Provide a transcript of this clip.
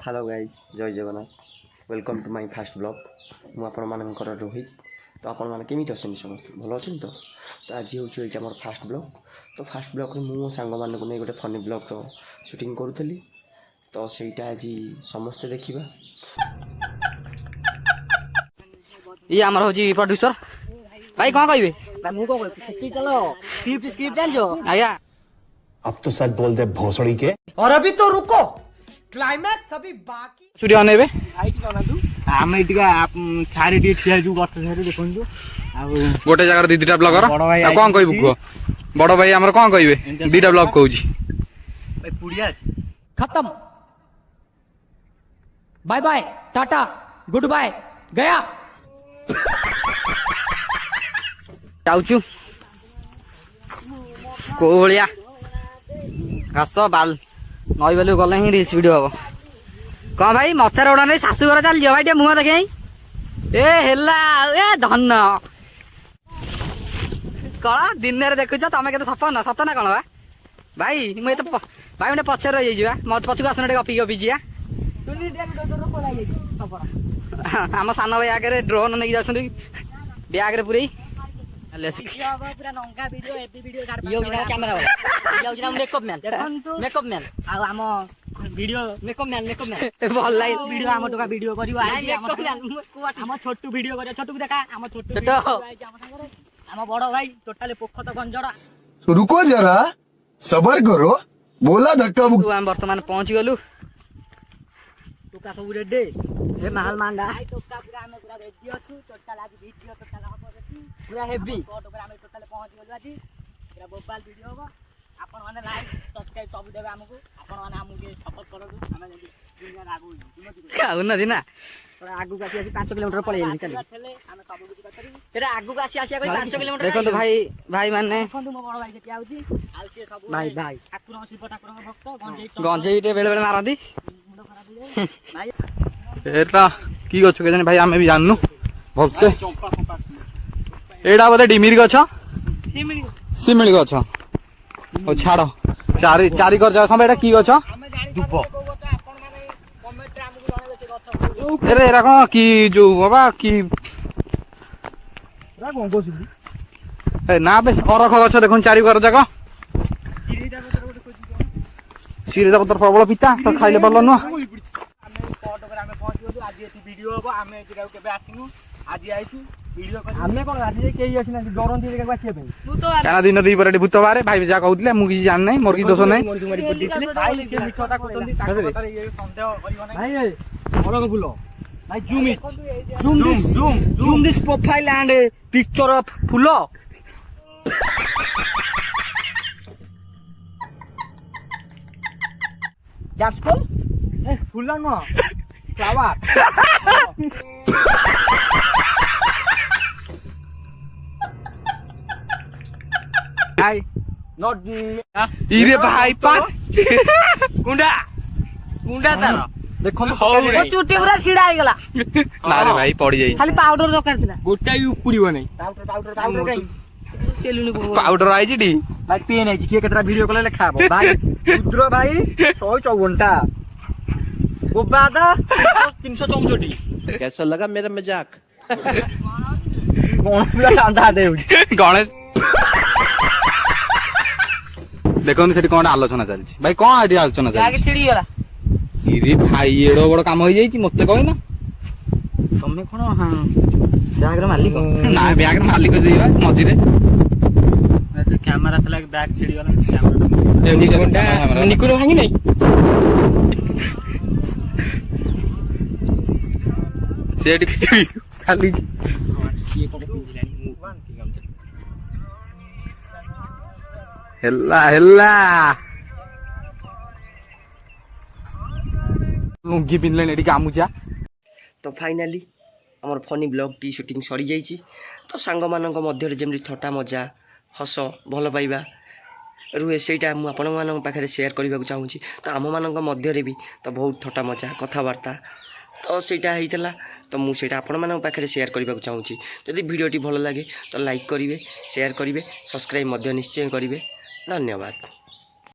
Hello guys जय Jagannath welcome to my fast blog मु आपण मानकर रोहित तो आपण मैंने केमी अच्छा समस्त भल अच्छे तो आज हूँ ये मोर फास्ट ब्लॉग तो फास्ट ब्लॉग मो सांग मान को नहीं गोटे फनी ब्लॉग शूटिंग करूली तो सहीटा आज समस्ते देखा ये आमर होजी प्रोड्यूसर भाई कौन कहबे आया अब तो सच बोल दे भोसड़ी के। और अभी तो रुको क्लाइमैक्स अभी बाकी स्टूडियो आनेबे आमे टिका छारी टी ठिया जु गठ छारी देखंतु आ गोटे जगह दीदीटा ब्लॉगर आ कौन कहबू को बड़ भाई हमर कौन कहबे दीटा ब्लॉग कहूची भाई पुड़िया खत्म bye bye tata goodbye गया जाऊचु को भलिया घास बाल नई बेलू गले ही रील्स वीडियो हम कौन भाई मथार उड़ा नहीं शाशुघर चल जाओ भाई मुह देखे ए हेला ए धन कौन दिन में देखुच तुम के सपन सतना कौन भाई मुझे भाई मुझे पचे रही जाइए मत पछक आसन गपी गपी जा आम सान भाई आगे ड्रोन नहीं जाऊँ ब्याग पूरे रुको जरा सबर करो बोला धक्का बर्तमान पहुंच गलु टोका सब रेडी ए महल मांगा टोका पूरा हम पूरा रेडी अछु टोटल आज वीडियो टोटल हम पूरा हेवी टोटल हम टोटल पहुंच गलु आज पूरा बोबाल वीडियो हो आपण माने लाइक सब्सक्राइब सब देबे हमकु आपण माने हमकु के सपोर्ट करदु हम दुनिया आगु उन्नति ना आगु का 5 किलोमीटर पळे गेली चली हम सब कुछ करी एरा आगु का आसी 5 किलोमीटर देखो तो भाई माने देखो मो बड़ भाई के आउती आ से सब भाई ठाकुर शिव ठाकुर भक्त गंजे बेले बेले मारती एटा की गछ के भाई आमे भी जाननु भलसे एडा बोले डिमिरी गछ सिमिली गछ ओ छाड़ो चारी चारी कर जा समय एटा की गछ दुब एरे एरा कोन की जो बाबा की रा कोन गोसुदी ए ना बे अरख गछ देखन चारी कर जाको सिरेदा पत्र प्रबल पिता तो खाइले बल्ल न आज वीडियो हो आमे केबे आसिनु आज आइछु वीडियो कर हमें कोन आज केही आसिना डरंती रे बाकी पे तू तो काना दिन दी परडी भूत बारे भाई जा कहउतले मु किछि जान नै मोर की दोष नै भाई से मिछटा कोतंदी ताको बतारे ये संदेह करियो नै भाई अलग फुलो भाई zoom this profile and picture of फुलो That's cool. Eh, fula no. Flower. Hi. Not इरे भाई पान गुंडा तार देखो ओ चुटी पूरा छिड़ा आइ गला ना रे भाई पड़ी जाई खाली पाउडर दरकार थिला गोटा ही उपुड़िबो नै पाउडर काई पाउडर आई जी भाई पेन आई जी केतरा वीडियो कले लेखाबो भाई रुद्र भाई 154 टा गोबादा 364 कैसा लगा मेरा मजाक कौन पूरा सांधा दे गणेश देखो सेठी कोन आलोचना चलछि भाई कोन आइडिया आलोचना चलछि आगे छिड़ी गला इरे भाई एडो बड़ काम हो जाई मते कहै ना तमे कोन हां ब्यागर मालिक ना ब्यागर मालिक देबा मझी रे कैमरा थला बैक छिड़ी गला कैमरा निकुर भांगी नहीं सेठी खाली ये को पिंजलानी मुवान की गम हेला हेला लुंगी पिनले नेडी गामुचा तो फाइनाली आमर फनी ब्लॉग टी शूटिंग सरी जाइए तो सांग मानक मध्य जमी थटा मजा हस भल पाइबा रुहे सेटा मु आपण मान पाखे सेयार करने को चाहूँगी तो आम मान मध्य भी तो बहुत थटा मजा कथबार्ता तो सेटा होता तो मुझे आपण मान पाखे सेयार करने को चाहूँगी जदि भिडियोटी भल लगे तो लाइक करेंगे सेयार करेंगे सब्सक्राइब निश्चय करेंगे धन्यवाद।